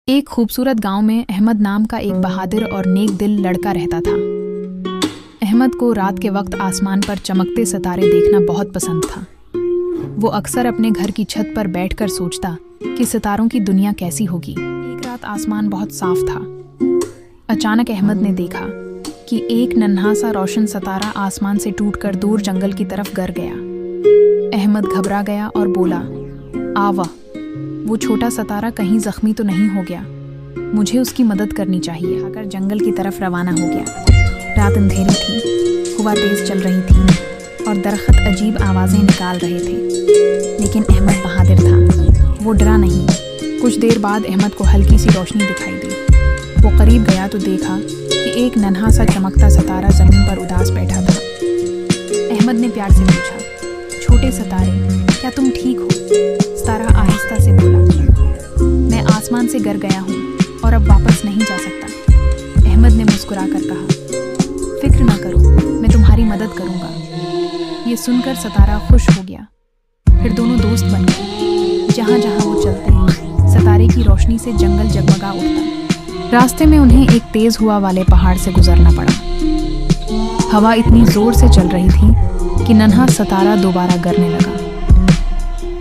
एक खूबसूरत गांव में अहमद नाम का एक बहादुर और नेक दिल लड़का रहता था। अहमद को रात के वक्त आसमान पर चमकते सितारे देखना बहुत पसंद था। वो अक्सर अपने घर की छत पर बैठकर सोचता कि सितारों की दुनिया कैसी होगी। एक रात आसमान बहुत साफ था। अचानक अहमद ने देखा कि एक नन्हा सा रोशन सितारा आसमान से टूटकर दूर जंगल की तरफ गिर गया। अहमद घबरा गया और बोला, आवा, वो छोटा सितारा कहीं जख्मी तो नहीं हो गया? मुझे उसकी मदद करनी चाहिए। आकर जंगल की तरफ रवाना हो गया। रात अंधेरी थी, हवा तेज चल रही थी और दरख्त अजीब आवाज़ें निकाल रहे थे। लेकिन अहमद बहादुर था, वो डरा नहीं। कुछ देर बाद अहमद को हल्की सी रोशनी दिखाई दी। वो करीब गया तो देखा कि एक नन्हा सा चमकता सितारा ज़मीन पर उदास बैठा था। अहमद ने प्यार से पूछा, छोटे सितारे, क्या तुम ठीक हो? सितारा आहिस्ता से बोला, मैं आसमान से गिर गया हूँ और अब वापस नहीं जा सकता। अहमद ने मुस्कुराकर कहा, फिक्र ना करो, मैं तुम्हारी मदद करूँगा। ये सुनकर सितारा खुश हो गया। फिर दोनों दोस्त बन गए। जहाँ जहाँ वो चलते, सितारे की रोशनी से जंगल जगमगा उठता। रास्ते में उन्हें एक तेज हवा वाले पहाड़ से गुजरना पड़ा। हवा इतनी जोर से चल रही थी कि नन्हा सितारा दोबारा गिरने लगा।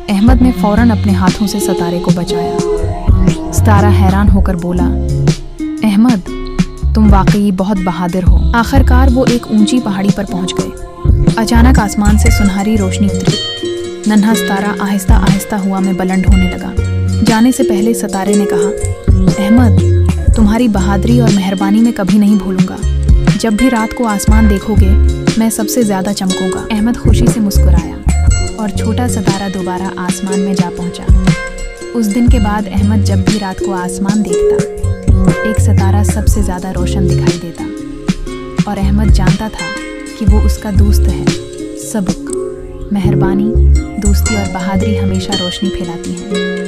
अहमद ने फौरन अपने हाथों से सितारे को बचाया। सितारा हैरान होकर बोला, अहमद, तुम वाकई बहुत बहादुर हो। आखिरकार वो एक ऊंची पहाड़ी पर पहुंच गए। अचानक आसमान से सुनहरी रोशनी उतरी। नन्हा सितारा आहिस्ता आहिस्ता हुआ में बुलंद होने लगा। जाने से पहले सितारे ने कहा, अहमद, तुम्हारी बहादुरी और मेहरबानी मैं कभी नहीं भूलूंगा। जब भी रात को आसमान देखोगे, मैं सबसे ज़्यादा चमकूंगा। अहमद खुशी से मुस्कुराया और छोटा सितारा दोबारा आसमान में जा पहुंचा। उस दिन के बाद अहमद जब भी रात को आसमान देखता, एक सितारा सबसे ज़्यादा रोशन दिखाई देता। और अहमद जानता था कि वो उसका दोस्त है। सबक, मेहरबानी, दोस्ती और बहादुरी हमेशा रोशनी फैलाती हैं।